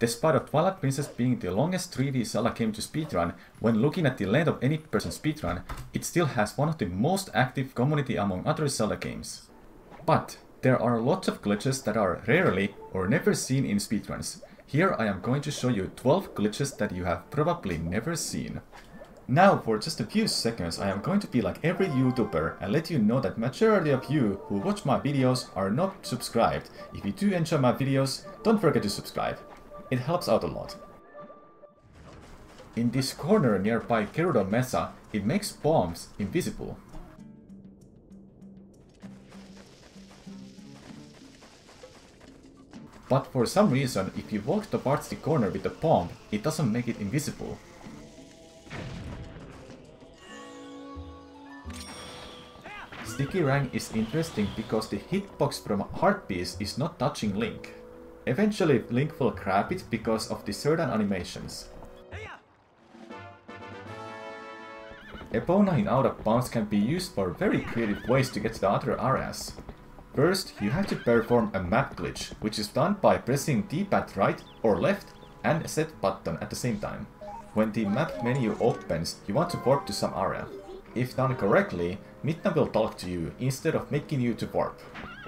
Despite of Twilight Princess being the longest 3D Zelda game to speedrun, when looking at the length of any person's speedrun, it still has one of the most active community among other Zelda games. But there are lots of glitches that are rarely or never seen in speedruns. Here I am going to show you 12 glitches that you have probably never seen. Now for just a few seconds I am going to be like every YouTuber and let you know that majority of you who watch my videos are not subscribed. If you do enjoy my videos, don't forget to subscribe. It helps out a lot. In this corner nearby Gerudo Mesa, it makes bombs invisible. But for some reason, if you walk towards the corner with the bomb, it doesn't make it invisible. Sticky Rank is interesting because the hitbox from Heartpiece is not touching Link. Eventually Link will grab it because of the certain animations. Epona Out of Bounds can be used for very creative ways to get to the other areas. First, you have to perform a map glitch, which is done by pressing D-pad right or left and Z button at the same time. When the map menu opens, you want to warp to some area. If done correctly, Midna will talk to you instead of making you to warp.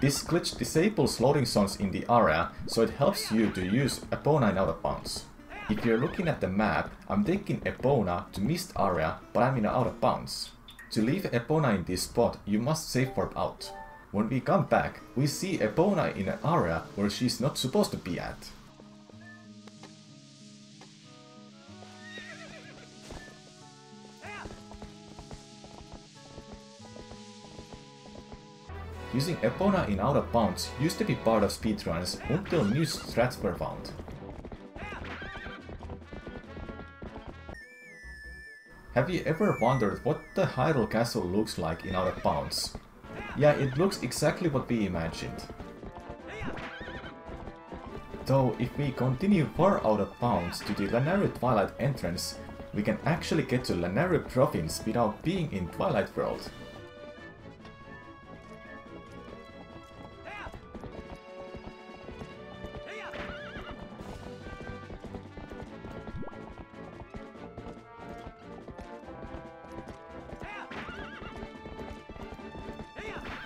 This glitch disables loading zones in the area, so it helps you to use Epona Out of Bounds. If you're looking at the map, I'm taking Epona to missed area, but I'm in out of bounds. To leave Epona in this spot, you must safe warp out. When we come back, we see Epona in an area where she's not supposed to be at. Using Epona in Out of Bounds used to be part of speedruns until new strats were found. Have you ever wondered what the Hyrule Castle looks like in Out of Bounds? Yeah, it looks exactly what we imagined. Though if we continue far out of bounds to the Lanayru Twilight entrance, we can actually get to Lanayru Province without being in Twilight World.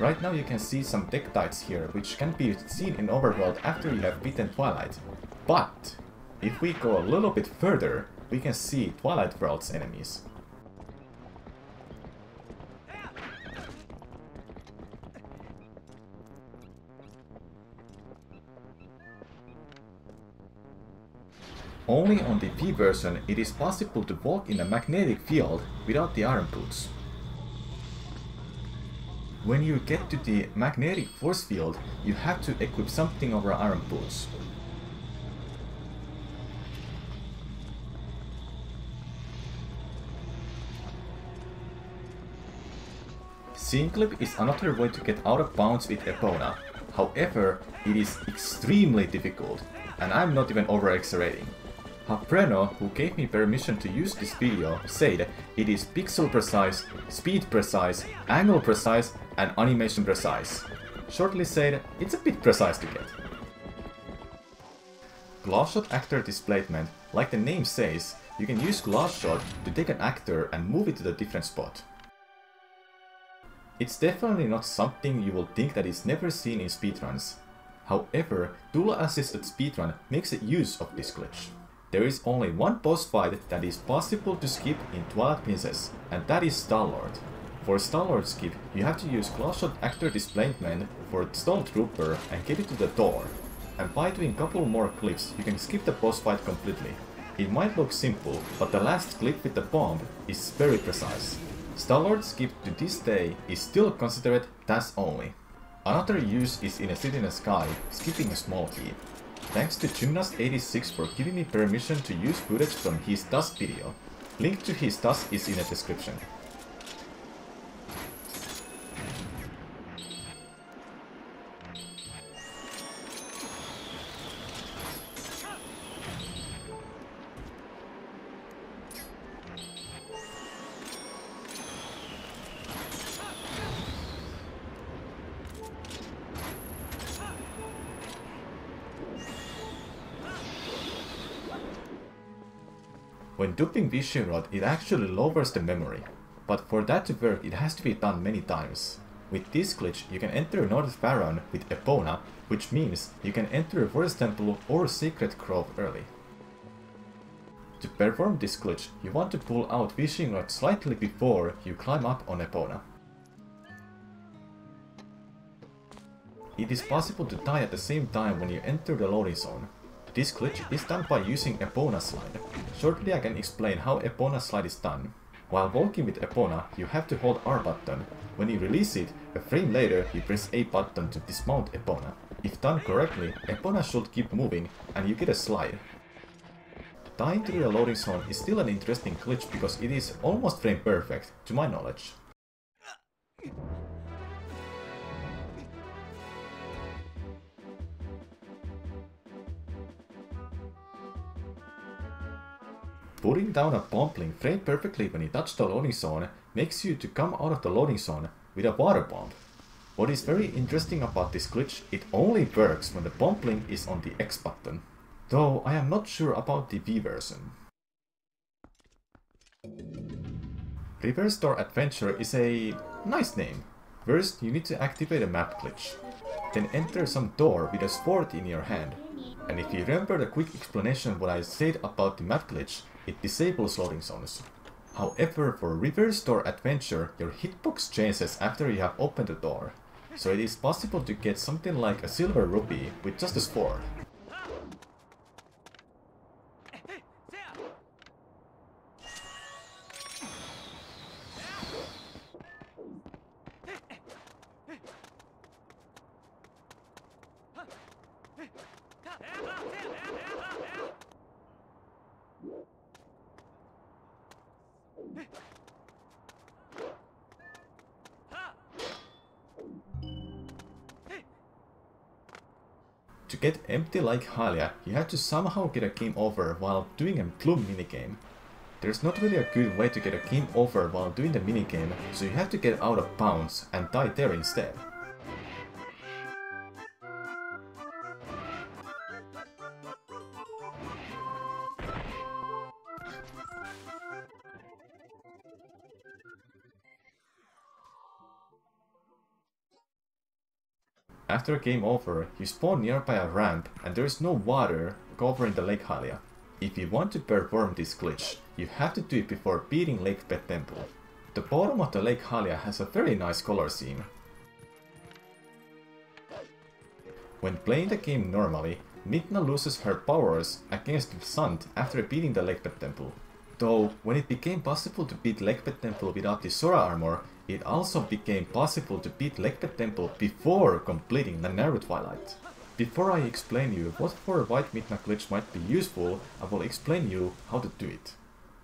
Right now you can see some tektites here, which can be seen in Overworld after you have beaten Twilight. But if we go a little bit further, we can see Twilight World's enemies. Only on the P version it is possible to walk in a magnetic field without the iron boots. When you get to the magnetic force field, you have to equip something over iron boots. Synclip is another way to get out of bounds with Epona. However, it is extremely difficult, and I'm not even over-exaggerating. Habreno, who gave me permission to use this video, said it is pixel precise, speed precise, angle precise, and animation precise. Shortly said, it's a bit precise to get. Clawshot actor displacement, like the name says, you can use Clawshot to take an actor and move it to a different spot. It's definitely not something you will think that is never seen in speedruns. However, tool-assisted speedrun makes a use of this glitch. There is only one boss fight that is possible to skip in Twilight Princess, and that is Star-Lord. For Star-Lord skip, you have to use Clawshot actor displacement for Stone Trooper and get it to the door. And by doing couple more clicks, you can skip the boss fight completely. It might look simple, but the last click with the bomb is very precise. Star-Lord skip to this day is still considered task only. Another use is in A City in the Sky, skipping a small key. Thanks to Gymnast86 for giving me permission to use footage from his task video. Link to his task is in the description. When duping Vision Rod, it actually lowers the memory, but for that to work it has to be done many times. With this glitch you can enter North Baron with Epona, which means you can enter Forest Temple or Secret Grove early. To perform this glitch, you want to pull out Vision Rod slightly before you climb up on Epona. It is possible to die at the same time when you enter the loading zone. This glitch is done by using Epona Slide. Shortly I can explain how Epona Slide is done. While walking with Epona, you have to hold R button. When you release it, a frame later you press A button to dismount Epona. If done correctly, Epona should keep moving and you get a slide. Dying to the loading zone is still an interesting glitch because it is almost frame perfect, to my knowledge. Putting down a bombling frame perfectly when you touch the loading zone makes you to come out of the loading zone with a water bomb. What is very interesting about this glitch, it only works when the bombling is on the X button. Though I am not sure about the V version. Reverse Door Adventure is a nice name. First you need to activate a map glitch. Then enter some door with a sword in your hand. And if you remember the quick explanation what I said about the map glitch, it disables loading zones. However, for Reverse Door Adventure, your hitbox changes after you have opened the door. So it is possible to get something like a silver rupee with just a sword. To get empty like Hylia, you have to somehow get a game over while doing a Bloom minigame. There's not really a good way to get a game over while doing the minigame, so you have to get out of bounds and die there instead. After game over, you spawn nearby a ramp and there is no water covering the Lake Hylia. If you want to perform this glitch, you have to do it before beating Lake Pet Temple. The bottom of the Lake Hylia has a very nice color scheme. When playing the game normally, Midna loses her powers against the sun after beating the Lake Pet Temple. Though, when it became possible to beat Lake Pet Temple without the Sora armor, it also became possible to beat Lake Pet Temple before completing the narrow Twilight. Before I explain you what for White Midna glitch might be useful, I will explain you how to do it.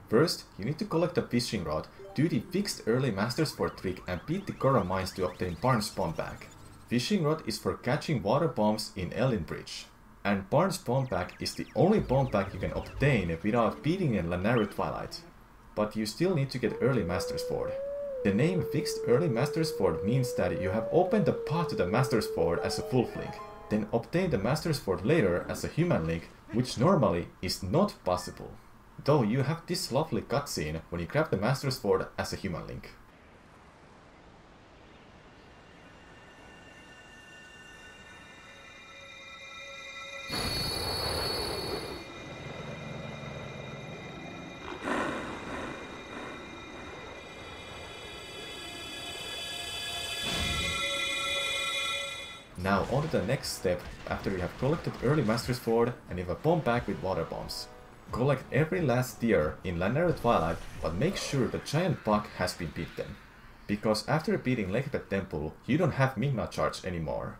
First, you need to collect a fishing rod, do the fixed early Master Sword trick and beat the Korra mines to obtain Barnes Bomb Bag. Fishing rod is for catching water bombs in Elden Bridge. And Barnes Bomb Bag is the only bomb bag you can obtain without beating in Lanayru Twilight. But you still need to get early Master Sword. The name Fixed Early Master Sword means that you have opened the path to the Master Sword as a full link, then obtain the Master Sword later as a human link, which normally is not possible. Though you have this lovely cutscene when you grab the Master Sword as a human link. Now on to the next step after you have collected early Master Sword and you have a bomb bag with water bombs. Collect every last tier in Lanayru Twilight, but make sure the giant bug has been beaten. Because after beating Lake Pet Temple, you don't have Midna charge anymore.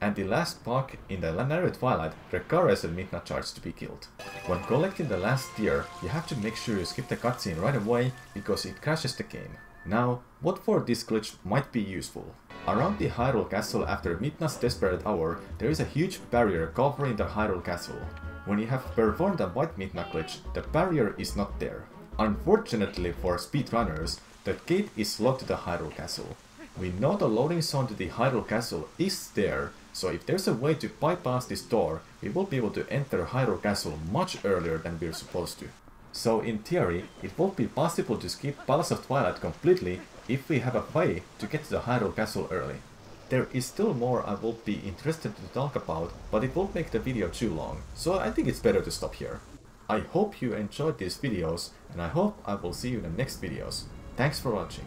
And the last bug in the Lanayru Twilight requires a Midna charge to be killed. When collecting the last tier, you have to make sure you skip the cutscene right away because it crashes the game. Now, what for this glitch might be useful? Around the Hyrule Castle after Midna's Desperate Hour, there is a huge barrier covering the Hyrule Castle. When you have performed a White Midna glitch, the barrier is not there. Unfortunately for speedrunners, the gate is locked to the Hyrule Castle. We know the loading zone to the Hyrule Castle is there, so if there's a way to bypass this door, we will be able to enter Hyrule Castle much earlier than we're supposed to. So in theory, it won't be possible to skip Palace of Twilight completely if we have a way to get to the Hyrule Castle early. There is still more I will be interested to talk about, but it won't make the video too long, so I think it's better to stop here. I hope you enjoyed these videos, and I hope I will see you in the next videos. Thanks for watching.